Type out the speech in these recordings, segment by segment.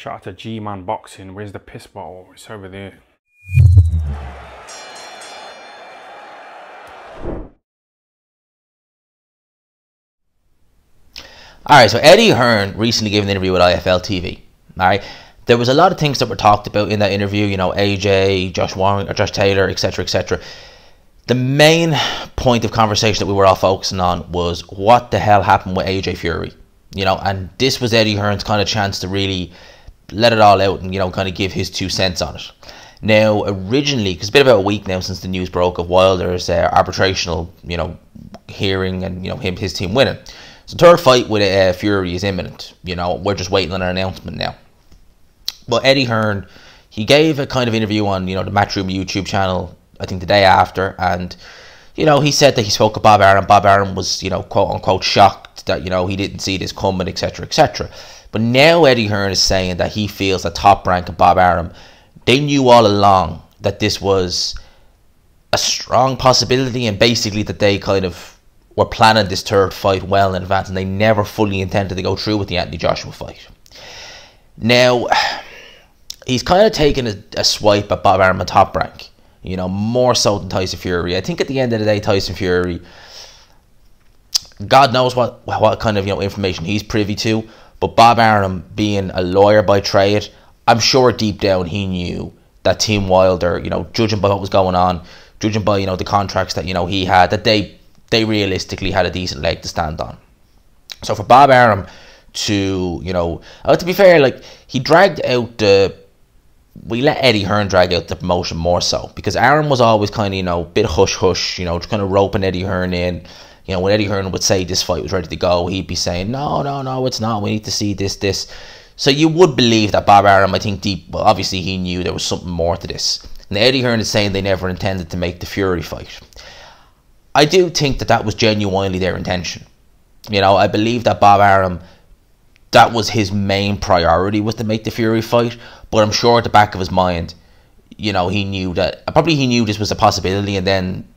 Shout out to G-Man Boxing. Where's the piss bottle? It's over there. Alright, so Eddie Hearn recently gave an interview with IFL TV. Alright, there was a lot of things that were talked about in that interview, you know, AJ, Josh Taylor, etc., etc. The main point of conversation that we were all focusing on was what the hell happened with AJ Fury, you know, and this was Eddie Hearn's kind of chance to really let it all out and, you know, kind of give his 2 cents on it. Now, originally, because it's been about a week now since the news broke of Wilder's arbitrational, you know, hearing and, you know, his team winning. So third fight with Fury is imminent. You know, we're just waiting on an announcement now. But Eddie Hearn, he gave a kind of interview on, you know, the Matchroom YouTube channel, I think the day after, and, you know, he said that he spoke with Bob Arum. Bob Arum was, you know, quote unquote shocked that, you know, he didn't see this coming, etc., etc. But now Eddie Hearn is saying that he feels that Top Rank and Bob Arum, they knew all along that this was a strong possibility, and basically that they kind of were planning this third fight well in advance, and they never fully intended to go through with the Anthony Joshua fight. Now, he's kind of taken a swipe at Bob Arum and Top Rank, you know, more so than Tyson Fury. I think at the end of the day, Tyson Fury, God knows what kind of, you know, information he's privy to, but Bob Arum, being a lawyer by trade, I'm sure deep down he knew that Team Wilder, you know, judging by what was going on, judging by, you know, the contracts that, you know, he had, that they realistically had a decent leg to stand on. So for Bob Arum to, you know, to be fair, like, he dragged out we let Eddie Hearn drag out the promotion more so, because Arum was always kind of, you know, bit hush-hush, you know, just kind of roping Eddie Hearn in. You know, when Eddie Hearn would say this fight was ready to go, he'd be saying, no, it's not, we need to see this. So you would believe that Bob Arum, I think well, obviously he knew there was something more to this. And Eddie Hearn is saying they never intended to make the Fury fight. I do think that was genuinely their intention. You know, I believe that Bob Arum, that was his main priority, was to make the Fury fight. But I'm sure at the back of his mind, you know, he knew this was a possibility. And then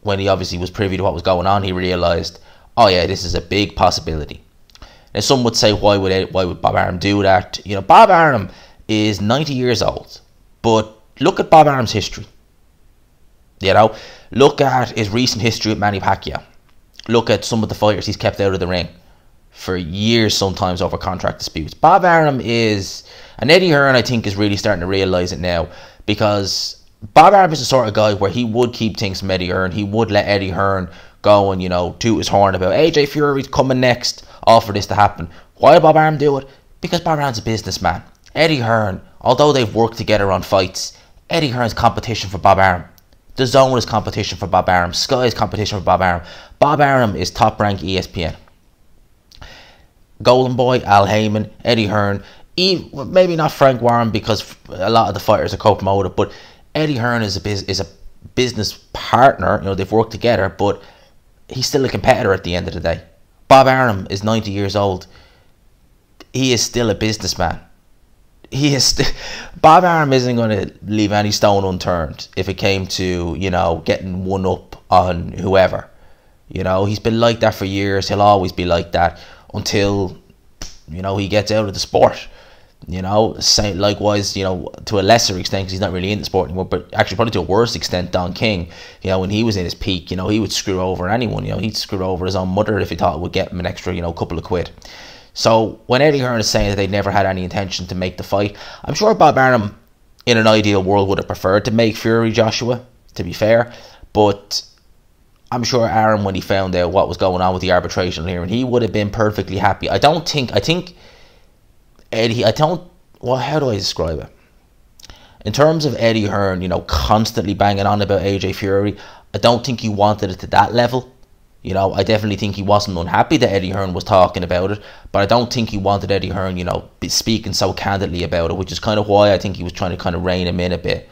when he obviously was privy to what was going on, he realised, oh yeah, this is a big possibility. Now some would say, why would Bob Arum do that? You know, Bob Arum is 90 years old. But look at Bob Arum's history. You know, look at his recent history with Manny Pacquiao. Look at some of the fighters he's kept out of the ring for years, sometimes over contract disputes. Bob Arum is, and Eddie Hearn, I think, is really starting to realise it now, because Bob Arum is the sort of guy where he would keep things from Eddie Hearn. He would let Eddie Hearn go and, you know, toot his horn about AJ Fury's coming next, all for this to happen. Why did Bob Arum do it? Because Bob Arum's a businessman. Eddie Hearn, although they've worked together on fights, Eddie Hearn's competition for Bob Arum. The Zone is competition for Bob Arum. Sky is competition for Bob Arum. Bob Arum is Top Rank ESPN. Golden Boy, Al Heyman, Eddie Hearn, maybe not Frank Warren, because a lot of the fighters are co-promoted, but Eddie Hearn is a business partner. You know, they've worked together, but he's still a competitor at the end of the day. Bob Arum is 90 years old. He is still a businessman. Bob Arum isn't going to leave any stone unturned if it came to, you know, getting one up on whoever. You know, he's been like that for years. He'll always be like that until, you know, he gets out of the sport. You know, likewise, you know, to a lesser extent, because he's not really in the sport anymore, but actually probably to a worse extent, Don King, you know, when he was in his peak, you know, he would screw over anyone. You know, he'd screw over his own mother if he thought it would get him an extra, you know, couple of quid. So when Eddie Hearn is saying that they never had any intention to make the fight, I'm sure Bob Arum, in an ideal world, would have preferred to make Fury Joshua, to be fair. But I'm sure Arum, when he found out what was going on with the arbitration hearing, he would have been perfectly happy. I think Eddie, how do I describe it? In terms of Eddie Hearn, you know, constantly banging on about AJ Fury, I don't think he wanted it to that level. You know, I definitely think he wasn't unhappy that Eddie Hearn was talking about it, but I don't think he wanted Eddie Hearn, you know, speaking so candidly about it, which is kind of why I think he was trying to kind of rein him in a bit.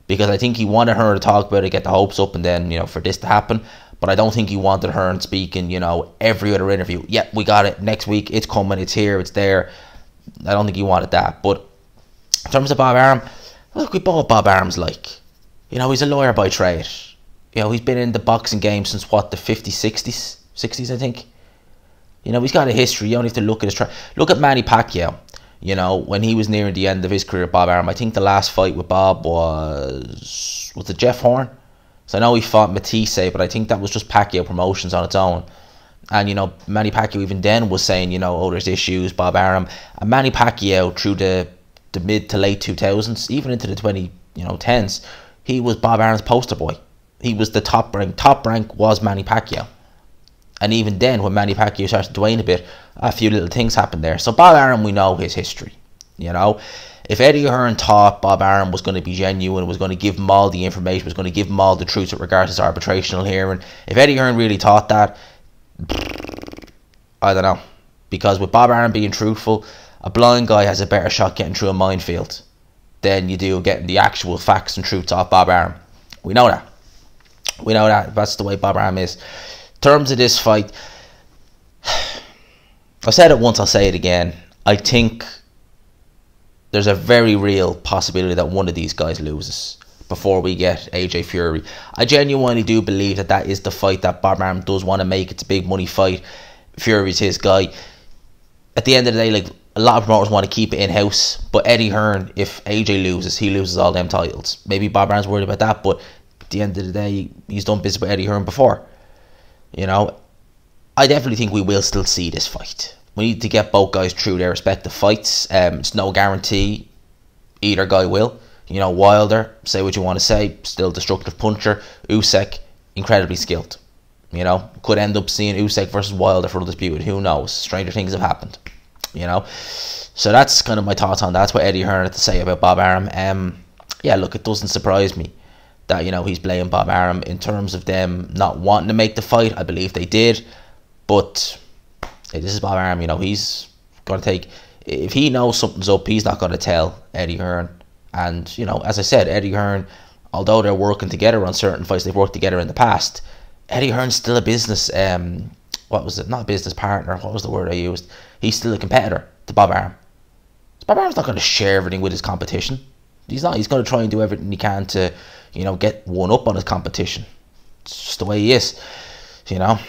Because I think he wanted Hearn to talk about it, get the hopes up, and then, you know, for this to happen. But I don't think he wanted Hearn speaking, you know, every other interview. Yeah, we got it. Next week, it's coming, it's here, it's there. I don't think he wanted that. But in terms of Bob Arum, look, we bought Bob Arum's like. You know, he's a lawyer by trade. You know, he's been in the boxing game since, what, the 50s, 60s, I think. You know, he's got a history. You only have to look at his look at Manny Pacquiao. You know, when he was nearing the end of his career, Bob Arum, I think the last fight with Bob was it Jeff Hearn? So I know he fought Matisse, but I think that was just Pacquiao Promotions on its own. And, you know, Manny Pacquiao even then was saying, you know, oh, there's issues, Bob Arum. And Manny Pacquiao, through the mid to late 2000s, even into the 10s, he was Bob Arum's poster boy. He was the top rank. Top rank was Manny Pacquiao. And even then, when Manny Pacquiao started to wane a bit, a few little things happened there. So Bob Arum, we know his history. You know, if Eddie Hearn thought Bob Arum was going to be genuine, was going to give him all the information, was going to give him all the truth with regards to his arbitrational hearing, if Eddie Hearn really thought that, I don't know. Because with Bob Arum being truthful, a blind guy has a better shot getting through a minefield than you do getting the actual facts and truths off Bob Arum. We know that. We know that. That's the way Bob Arum is. In terms of this fight, I said it once, I'll say it again. I think there's a very real possibility that one of these guys loses before we get AJ Fury. I genuinely do believe that that is the fight that Bob Arum does want to make. It's a big money fight. Fury's his guy. At the end of the day, like, a lot of promoters want to keep it in-house, but Eddie Hearn, if AJ loses, he loses all them titles. Maybe Bob Arum's worried about that, but at the end of the day, he's done business with Eddie Hearn before. You know, I definitely think we will still see this fight. We need to get both guys through their respective fights. It's no guarantee either guy will. You know, Wilder, say what you want to say, still destructive puncher. Usyk, incredibly skilled. You know, could end up seeing Usyk versus Wilder for undisputed. Who knows? Stranger things have happened. You know, so that's kind of my thoughts on that. That's what Eddie Hearn had to say about Bob Arum. Yeah, look, it doesn't surprise me that, you know, he's blaming Bob Arum in terms of them not wanting to make the fight. I believe they did, but hey, this is Bob Arum. You know, he's going to take, if he knows something's up, he's not going to tell Eddie Hearn. And, you know, as I said, Eddie Hearn, although they're working together on certain fights, they've worked together in the past, Eddie Hearn's still a business, what was it, not a business partner, what was the word I used? He's still a competitor to Bob Arum. Bob Arum's not going to share everything with his competition. He's not. He's going to try and do everything he can to, you know, get one up on his competition. It's just the way he is, you know.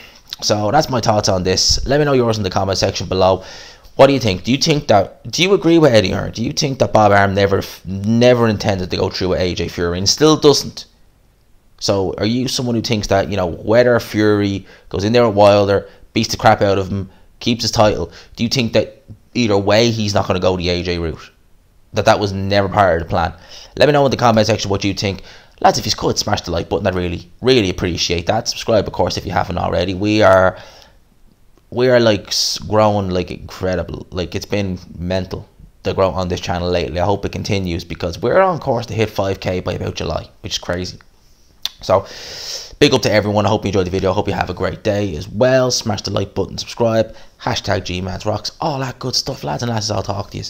So that's my thoughts on this. Let me know yours in the comment section below. What do you think? Do you agree with Eddie Hearn? Do you think that Bob Arum never intended to go through with AJ Fury and still doesn't? So are you someone who thinks that, you know, whether Fury goes in there with Wilder, beats the crap out of him, keeps his title, do you think that either way he's not going to go the AJ route? That was never part of the plan? Let me know in the comment section what you think. Lads, if you could smash the like button, I'd really appreciate that. Subscribe, of course, if you haven't already. We are like growing like incredible. Like, it's been mental, the growth on this channel lately. I hope it continues because we're on course to hit 5k by about July, which is crazy. So big up to everyone. I hope you enjoyed the video. I hope you have a great day as well. Smash the like button, subscribe, hashtag GMansRocks, all that good stuff, lads and lasses. I'll talk to you.